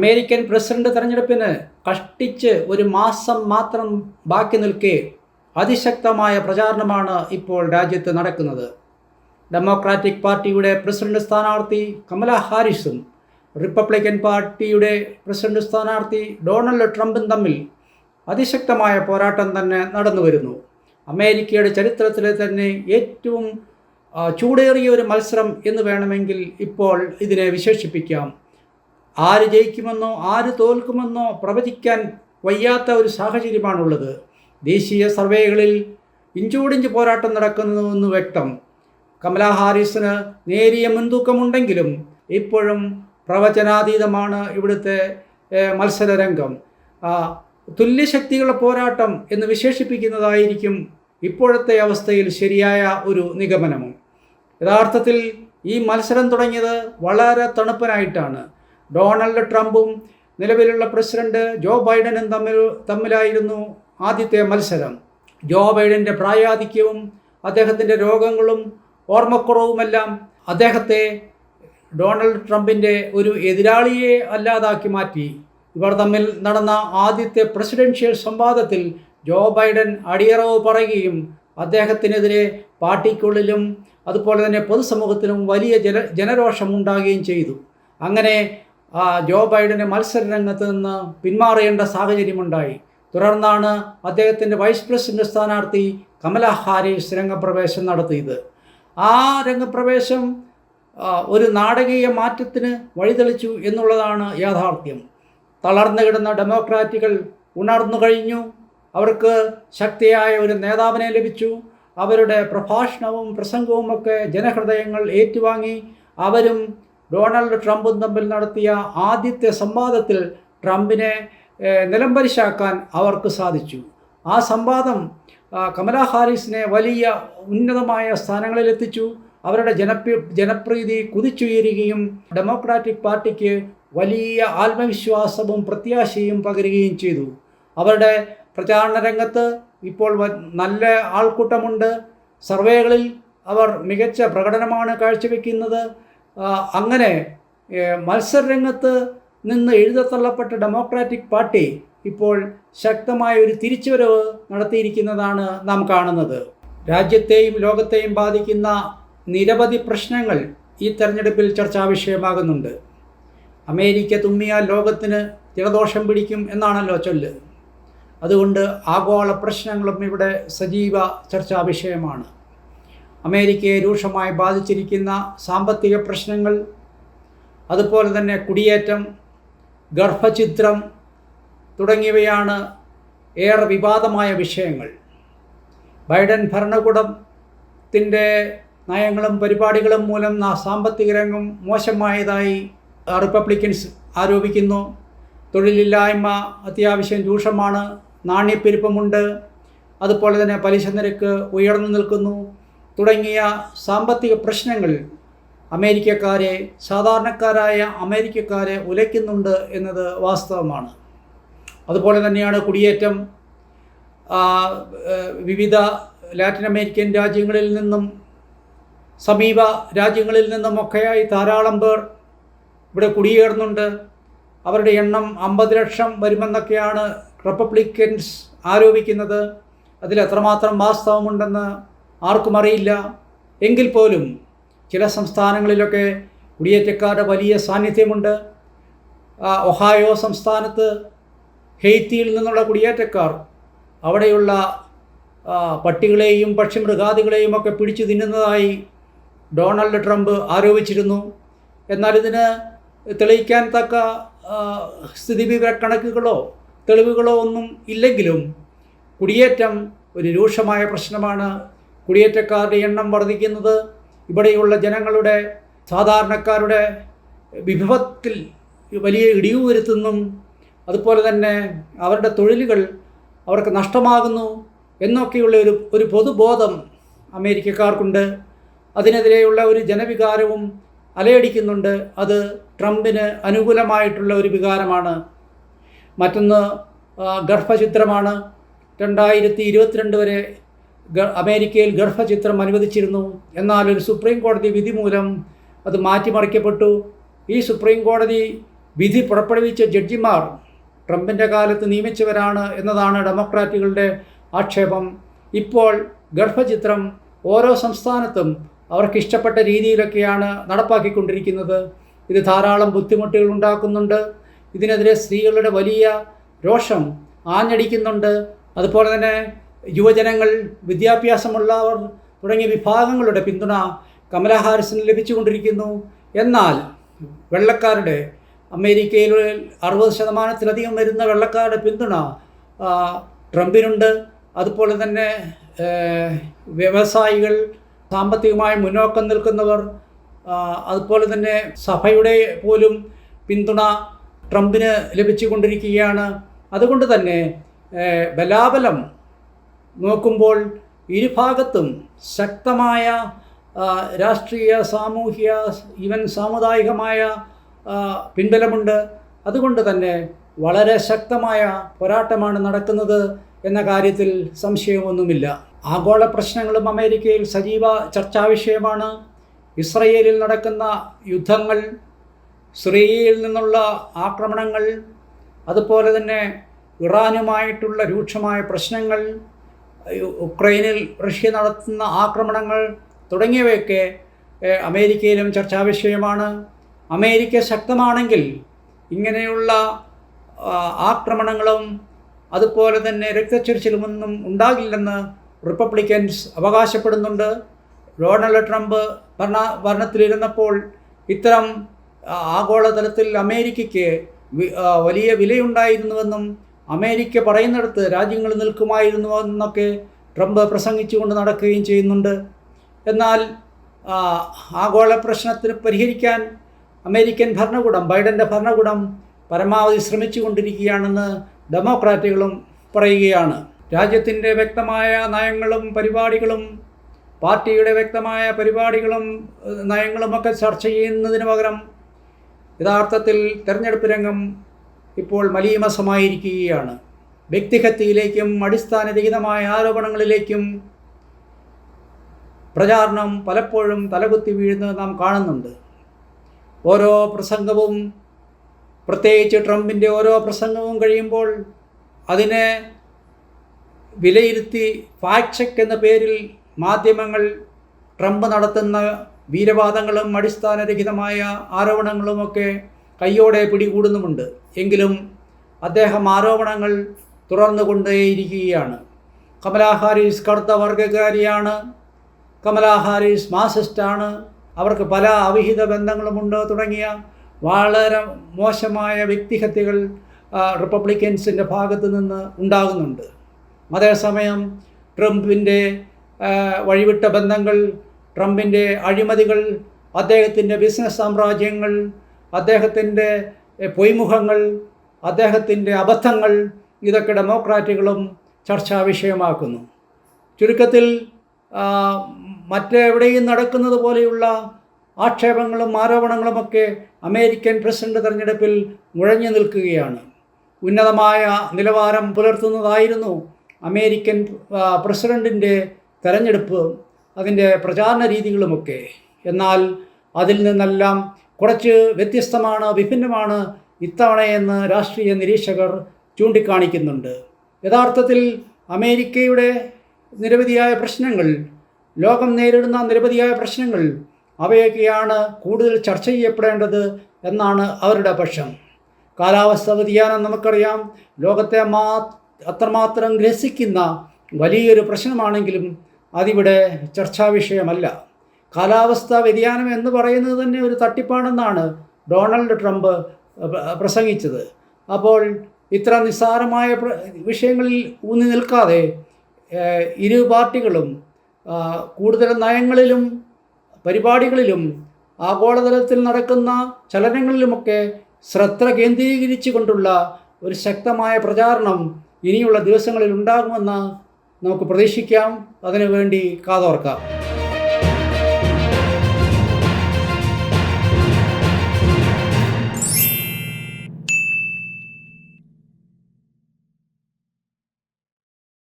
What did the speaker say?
American president തെരഞ്ഞെടുപ്പിന് കഷ്ടിച്ച് ഒരു മാസം മാത്രം ബാക്കി നിൽക്കെ അതിശക്തമായ പ്രചാരണമാണ് ഇപ്പോൾ രാജ്യത്ത് നടക്കുന്നത്. ഡെമോക്രാറ്റിക് പാർട്ടിയുടെ പ്രസിഡന്റ് സ്ഥാനാർത്ഥി കമല ഹാരിസും റിപ്പബ്ലിക്കൻ പാർട്ടിയുടെ പ്രസിഡന്റ് സ്ഥാനാർത്ഥി ഡൊണാൾഡ് ട്രംപും തമ്മിൽ അതിശക്തമായ പോരാട്ടം തന്നെ നടന്നു വരുന്നു. അമേരിക്കയുടെ ചരിത്രത്തിലെ തന്നെ ഏറ്റവും ചൂടേറിയ ഒരു മത്സരം എന്ന് വേണമെങ്കിൽ ഇപ്പോൾ ഇതിനെ വിശേഷിപ്പിക്കാം. ആര് ജയിക്കുമെന്നോ ആര് തോൽക്കുമെന്നോ പ്രവചിക്കാൻ വയ്യാത്ത ഒരു സാഹചര്യമാണുള്ളത്. ദേശീയ സർവേകളിൽ ഇഞ്ചോടിഞ്ച് പോരാട്ടം നടക്കുന്നുവെന്ന് വ്യക്തം. കമലാ ഹാരിസിന് നേരിയ മുൻതൂക്കമുണ്ടെങ്കിലും ഇപ്പോഴും പ്രവചനാതീതമാണ് ഇവിടുത്തെ മത്സരരംഗം. തുല്യശക്തികളുടെ പോരാട്ടം എന്ന് വിശേഷിപ്പിക്കുന്നതായിരിക്കും ഇപ്പോഴത്തെ അവസ്ഥയിൽ ശരിയായ ഒരു നിഗമനവും. യഥാർത്ഥത്തിൽ ഈ മത്സരം തുടങ്ങിയത് വളരെ തണുപ്പനായിട്ടാണ്. ഡൊണാൾഡ് ട്രംപും നിലവിലുള്ള പ്രസിഡന്റ് ജോ ബൈഡനും തമ്മിലായിരുന്നു ആദ്യത്തെ മത്സരം. ജോ ബൈഡൻ്റെ പ്രായാധിക്യവും അദ്ദേഹത്തിൻ്റെ രോഗങ്ങളും ഓർമ്മക്കുറവുമെല്ലാം അദ്ദേഹത്തെ ഡൊണാൾഡ് ട്രംപിൻ്റെ ഒരു എതിരാളിയെ അല്ലാതാക്കി മാറ്റി. ഇവർ തമ്മിൽ നടന്ന ആദ്യത്തെ പ്രസിഡൻഷ്യൽ സംവാദത്തിൽ ജോ ബൈഡൻ അടിയറവ് പറയുകയും അദ്ദേഹത്തിനെതിരെ പാർട്ടിക്കുള്ളിലും അതുപോലെ തന്നെ പൊതുസമൂഹത്തിലും വലിയ ജനരോഷം ഉണ്ടാകുകയും ചെയ്തു. അങ്ങനെ ജോ ബൈഡന് മത്സരരംഗത്ത് നിന്ന് പിന്മാറേണ്ട സാഹചര്യമുണ്ടായി. തുടർന്നാണ് അദ്ദേഹത്തിൻ്റെ വൈസ് പ്രസിഡന്റ് സ്ഥാനാർത്ഥി കമല ഹാരിസ് രംഗപ്രവേശം നടത്തിയത്. ആ രംഗപ്രവേശം ഒരു നാടകീയ മാറ്റത്തിന് വഴിതെളിച്ചു എന്നുള്ളതാണ് യാഥാർത്ഥ്യം. തളർന്നു കിടന്ന ഡെമോക്രാറ്റുകൾ ഉണർന്നു കഴിഞ്ഞു. അവർക്ക് ശക്തിയായ ഒരു നേതാവിനെ ലഭിച്ചു. അവരുടെ പ്രഭാഷണവും പ്രസംഗവും ഒക്കെ ജനഹൃദയങ്ങൾ ഏറ്റുവാങ്ങി. അവരും ഡൊണാൾഡ് ട്രംപും തമ്മിൽ നടത്തിയ ആദ്യത്തെ സംവാദത്തിൽ ട്രംപിനെ നിലംപരിശാക്കാൻ അവർക്ക് സാധിച്ചു. ആ സംവാദം കമലാ ഹാരിസിനെ വലിയ ഉന്നതമായ സ്ഥാനങ്ങളിലെത്തിച്ചു. അവരുടെ ജനപ്രീതി കുതിച്ചുയരുകയും ഡെമോക്രാറ്റിക് പാർട്ടിക്ക് വലിയ ആത്മവിശ്വാസവും പ്രത്യാശയും പകരുകയും ചെയ്തു. അവരുടെ പ്രചാരണ രംഗത്ത് ഇപ്പോൾ നല്ല ആൾക്കൂട്ടമുണ്ട്. സർവേകളിൽ അവർ മികച്ച പ്രകടനമാണ് കാഴ്ചവെക്കുന്നത്. അങ്ങനെ മത്സരരംഗത്ത് നിന്ന് എഴുതത്തള്ളപ്പെട്ട ഡെമോക്രാറ്റിക് പാർട്ടി ഇപ്പോൾ ശക്തമായ ഒരു തിരിച്ചുവരവ് നടത്തിയിരിക്കുന്നതാണ് നാം കാണുന്നത്. രാജ്യത്തെയും ലോകത്തെയും ബാധിക്കുന്ന നിരവധി പ്രശ്നങ്ങൾ ഈ തെരഞ്ഞെടുപ്പിൽ ചർച്ചാ വിഷയമാകുന്നുണ്ട്. അമേരിക്ക തുമ്മിയാൽ ലോകത്തിന് ജലദോഷം പിടിക്കും എന്നാണല്ലോ ചൊല്ല്. അതുകൊണ്ട് ആഗോള പ്രശ്നങ്ങളും ഇവിടെ സജീവ ചർച്ചാ വിഷയമാണ്. അമേരിക്കയെ രൂക്ഷമായി ബാധിച്ചിരിക്കുന്ന സാമ്പത്തിക പ്രശ്നങ്ങൾ, അതുപോലെ തന്നെ കുടിയേറ്റം, ഗർഭഛിദ്രം തുടങ്ങിയവയാണ് ഏറെ വിവാദമായ വിഷയങ്ങൾ. ബൈഡൻ ഭരണകൂടത്തിൻ്റെ നയങ്ങളും പരിപാടികളും മൂലം സാമ്പത്തിക രംഗം മോശമായതായി റിപ്പബ്ലിക്കൻസ് ആരോപിക്കുന്നു. തൊഴിലില്ലായ്മ അത്യാവശ്യം രൂക്ഷമാണ്. നാണ്യപ്പെരുപ്പമുണ്ട്. അതുപോലെ തന്നെ പലിശ നിരക്ക് ഉയർന്നു നിൽക്കുന്നു. തുടങ്ങിയ സാമ്പത്തിക പ്രശ്നങ്ങൾ അമേരിക്കക്കാരെ, സാധാരണക്കാരായ അമേരിക്കക്കാരെ ഉലയ്ക്കുന്നുണ്ട് എന്നത് വാസ്തവമാണ്. അതുപോലെ തന്നെയാണ് കുടിയേറ്റം. വിവിധ ലാറ്റിൻ അമേരിക്കൻ രാജ്യങ്ങളിൽ നിന്നും സമീപ രാജ്യങ്ങളിൽ നിന്നുമൊക്കെയായി ധാരാളം പേർ ഇവിടെ കുടിയേറുന്നുണ്ട്. അവരുടെ എണ്ണം 50 ലക്ഷം വരുമെന്നൊക്കെയാണ് റിപ്പബ്ലിക്കൻസ് ആരോപിക്കുന്നത്. അതിൽ എത്രമാത്രം വാസ്തവമുണ്ടെന്ന് ആർക്കും അറിയില്ല. എങ്കിൽ പോലും ചില സംസ്ഥാനങ്ങളിലൊക്കെ കുടിയേറ്റക്കാരുടെ വലിയ സാന്നിധ്യമുണ്ട്. ഒഹായോ സംസ്ഥാനത്ത് ഹെയ്ത്തിയിൽ നിന്നുള്ള കുടിയേറ്റക്കാർ അവിടെയുള്ള പട്ടികളെയും പക്ഷിമൃഗാദികളെയും ഒക്കെ പിടിച്ചു തിന്നുന്നതായി ഡൊണാൾഡ് ട്രംപ് ആരോപിച്ചിരുന്നു. എന്നാൽ ഇതിന് തെളിയിക്കാൻ തക്ക സ്ഥിതിവിവരക്കണക്കുകളോ തെളിവുകളോ ഒന്നും ഇല്ലെങ്കിലും കുടിയേറ്റം ഒരു രൂക്ഷമായ പ്രശ്നമാണ്. കുടിയേറ്റക്കാരുടെ എണ്ണം വർദ്ധിക്കുന്നത് ഇവിടെയുള്ള ജനങ്ങളുടെ, സാധാരണക്കാരുടെ വിഭവത്തിൽ വലിയ ഇടിവ് വരുത്തുന്നു. അതുപോലെ തന്നെ അവരുടെ തൊഴിലുകൾ അവർക്ക് നഷ്ടമാകുന്നു എന്നൊക്കെയുള്ള ഒരു പൊതുബോധം അമേരിക്കക്കാർക്കുണ്ട്. അതിനെതിരെയുള്ള ഒരു ജനവികാരവും അലയടിക്കുന്നുണ്ട്. അത് ട്രംപിന് അനുകൂലമായിട്ടുള്ള ഒരു വികാരമാണ്. മറ്റൊന്ന് ഗർഭഛിദ്രമാണ്. 2022 വരെ അമേരിക്കയിൽ ഗർഭഛിദ്രം അനുവദിച്ചിരുന്നു. എന്നാൽ ഒരു സുപ്രീം കോടതി വിധി മൂലം അത് മാറ്റിമറിക്കപ്പെട്ടു. ഈ സുപ്രീം കോടതി വിധി പുറപ്പെടുവിച്ച ജഡ്ജിമാർ ട്രംപിൻ്റെ കാലത്ത് നിയമിച്ചവരാണ് എന്നതാണ് ഡെമോക്രാറ്റുകളുടെ ആക്ഷേപം. ഇപ്പോൾ ഗർഭചിത്രം ഓരോ സംസ്ഥാനത്തും അവർക്ക് ഇഷ്ടപ്പെട്ട രീതിയിലൊക്കെയാണ് നടപ്പാക്കിക്കൊണ്ടിരിക്കുന്നത്. ഇത് ധാരാളം ബുദ്ധിമുട്ടുകൾ ഉണ്ടാക്കുന്നുണ്ട്. ഇതിനെതിരെ സ്ത്രീകളുടെ വലിയ രോഷം ആഞ്ഞടിക്കുന്നുണ്ട്. അതുപോലെ തന്നെ യുവജനങ്ങൾ, വിദ്യാഭ്യാസമുള്ളവർ തുടങ്ങിയ വിഭാഗങ്ങളുടെ പിന്തുണ കമലാ ഹാരിസിന് ലഭിച്ചുകൊണ്ടിരിക്കുന്നു. എന്നാൽ വെള്ളക്കാരുടെ, അമേരിക്കയിൽ 60% വരുന്ന വെള്ളക്കാരുടെ പിന്തുണ ട്രംപിനുണ്ട്. അതുപോലെ തന്നെ വ്യവസായികൾ, സാമ്പത്തികമായി മുന്നോക്കം നിൽക്കുന്നവർ, അതുപോലെ തന്നെ സഭയുടെ പോലും പിന്തുണ ട്രംപിന് ലഭിച്ചുകൊണ്ടിരിക്കുകയാണ്. അതുകൊണ്ട് തന്നെ ബലാബലം നോക്കുമ്പോൾ ഇരുഭാഗത്തും ശക്തമായ രാഷ്ട്രീയ, സാമൂഹ്യ, ഈവൻ സാമുദായികമായ പിൻബലമുണ്ട്. അതുകൊണ്ട് തന്നെ വളരെ ശക്തമായ പോരാട്ടമാണ് നടക്കുന്നത് എന്ന കാര്യത്തിൽ സംശയമൊന്നുമില്ല. ആഗോള പ്രശ്നങ്ങളും അമേരിക്കയിൽ സജീവ ചർച്ചാ വിഷയമാണ്. ഇസ്രയേലിൽ നടക്കുന്ന യുദ്ധങ്ങൾ, സിറിയയിൽ നിന്നുള്ള ആക്രമണങ്ങൾ, അതുപോലെ തന്നെ ഇറാനുമായിട്ടുള്ള രൂക്ഷമായ പ്രശ്നങ്ങൾ, ഉക്രൈനിൽ റഷ്യ നടത്തുന്ന ആക്രമണങ്ങൾ തുടങ്ങിയവയൊക്കെ അമേരിക്കയിലും ചർച്ചാ വിഷയമാണ്. അമേരിക്ക ശക്തമാണെങ്കിൽ ഇങ്ങനെയുള്ള ആക്രമണങ്ങളും അതുപോലെ തന്നെ രക്തച്ചൊരിച്ചിലുമൊന്നും ഉണ്ടാകില്ലെന്ന് റിപ്പബ്ലിക്കൻസ് അവകാശപ്പെടുന്നുണ്ട്. ഡൊണാൾഡ് ട്രംപ് ഭരണത്തിലിരുന്നപ്പോൾ ഇത്തരം ആഗോളതലത്തിൽ അമേരിക്കയ്ക്ക് വലിയ വിലയുണ്ടായിരുന്നുവെന്നും അമേരിക്ക പറയുന്നിടത്ത് രാജ്യങ്ങൾ നിൽക്കുമായിരുന്നുവെന്നൊക്കെ ട്രംപ് പ്രസംഗിച്ചുകൊണ്ട് നടക്കുകയും ചെയ്യുന്നുണ്ട്. എന്നാൽ ആഗോള പ്രശ്നത്തിന് പരിഹരിക്കാൻ അമേരിക്കൻ ഭരണകൂടം, ബൈഡൻ്റെ ഭരണകൂടം പരമാവധി ശ്രമിച്ചുകൊണ്ടിരിക്കുകയാണെന്ന് ഡെമോക്രാറ്റുകളും പറയുകയാണ്. രാജ്യത്തിൻ്റെ വ്യക്തമായ നയങ്ങളും പരിപാടികളും പാർട്ടിയുടെ വ്യക്തമായ പരിപാടികളും നയങ്ങളുമൊക്കെ ചർച്ച ചെയ്യുന്നതിന് പകരം യഥാർത്ഥത്തിൽ തെരഞ്ഞെടുപ്പ് രംഗം ഇപ്പോൾ മലീമസമായിരിക്കുകയാണ്. വ്യക്തിഹത്യയിലേക്കും അടിസ്ഥാനരഹിതമായ ആരോപണങ്ങളിലേക്കും പ്രചാരണം പലപ്പോഴും തലകുത്തി വീഴുന്നത് നാം കാണുന്നുണ്ട്. ഓരോ പ്രസംഗവും, പ്രത്യേകിച്ച് ട്രംപിൻ്റെ ഓരോ പ്രസംഗവും കഴിയുമ്പോൾ അതിനെ വിലയിരുത്തി ഫാക്ട് ചെക്ക് എന്ന പേരിൽ മാധ്യമങ്ങൾ ട്രംപ് നടത്തുന്ന വീരവാദങ്ങളും അടിസ്ഥാനരഹിതമായ ആരോപണങ്ങളുമൊക്കെ കയ്യോടെ പിടികൂടുന്നുമുണ്ട്. എങ്കിലും അദ്ദേഹം ആരോപണങ്ങൾ തുടർന്നുകൊണ്ടേയിരിക്കുകയാണ്. കമലാ ഹാരിസ് കറുത്ത വർഗ്ഗക്കാരിയാണ്, കമലാ ഹാരിസ് മാർക്സിസ്റ്റാണ്, അവർക്ക് പല അവിഹിത ബന്ധങ്ങളുമുണ്ട് തുടങ്ങിയ വളരെ മോശമായ വ്യക്തിഹത്യകൾ റിപ്പബ്ലിക്കൻസിൻ്റെ ഭാഗത്തു നിന്ന് ഉണ്ടാകുന്നുണ്ട്. അതേസമയം ട്രംപിൻ്റെ വഴിവിട്ട ബന്ധങ്ങൾ, ട്രംപിൻ്റെ അഴിമതികൾ, അദ്ദേഹത്തിൻ്റെ ബിസിനസ് സാമ്രാജ്യങ്ങൾ, അദ്ദേഹത്തിൻ്റെ പൊയ്മുഖങ്ങൾ, അദ്ദേഹത്തിൻ്റെ അബദ്ധങ്ങൾ, ഇതൊക്കെ ഡെമോക്രാറ്റുകളും ചർച്ചാ വിഷയമാക്കുന്നു. ചുരുക്കത്തിൽ മറ്റെവിടെയും നടക്കുന്നത് പോലെയുള്ള ആക്ഷേപങ്ങളും ആരോപണങ്ങളുമൊക്കെ അമേരിക്കൻ പ്രസിഡന്റ് തെരഞ്ഞെടുപ്പിൽ മുഴഞ്ഞു നിൽക്കുകയാണ്. ഉന്നതമായ നിലവാരം പുലർത്തുന്നതായിരുന്നു അമേരിക്കൻ പ്രസിഡൻറ്റിൻ്റെ തെരഞ്ഞെടുപ്പ്, അതിൻ്റെ പ്രചാരണ രീതികളുമൊക്കെ. എന്നാൽ അതിൽ നിന്നെല്ലാം കുറച്ച് വ്യത്യസ്തമാണ്, വിഭിന്നമാണ് ഇത്തവണയെന്ന് രാഷ്ട്രീയ നിരീക്ഷകർ ചൂണ്ടിക്കാണിക്കുന്നുണ്ട്. യഥാർത്ഥത്തിൽ അമേരിക്കയുടെ നിരവധിയായ പ്രശ്നങ്ങൾ, ലോകം നേരിടുന്ന നിരവധിയായ പ്രശ്നങ്ങൾ, അവയൊക്കെയാണ് കൂടുതൽ ചർച്ച ചെയ്യപ്പെടേണ്ടത് എന്നാണ് അവരുടെ പക്ഷം. കാലാവസ്ഥാ വ്യതിയാനം നമുക്കറിയാം, ലോകത്തെ അത്രമാത്രം ഗ്രസിക്കുന്ന വലിയൊരു പ്രശ്നമാണെങ്കിലും അതിവിടെ ചർച്ചാ വിഷയമല്ല. കാലാവസ്ഥാ വ്യതിയാനം എന്ന് പറയുന്നത് തന്നെ ഒരു തട്ടിപ്പാണെന്നാണ് ഡൊണാൾഡ് ട്രംപ് പ്രസംഗിച്ചത്. അപ്പോൾ ഇത്ര നിസ്സാരമായ വിഷയങ്ങളിൽ ഊന്നി നിൽക്കാതെ ഇരു പാർട്ടികളും കൂടുതൽ നയങ്ങളിലും പരിപാടികളിലും ആഗോളതലത്തിൽ നടക്കുന്ന ചലനങ്ങളിലുമൊക്കെ ശ്രദ്ധ കേന്ദ്രീകരിച്ചു കൊണ്ടുള്ള ഒരു ശക്തമായ പ്രചാരണം ഇനിയുള്ള ദിവസങ്ങളിൽ ഉണ്ടാകുമെന്ന് നമുക്ക് പ്രതീക്ഷിക്കാം. അതിനുവേണ്ടി കാതോർക്കാം.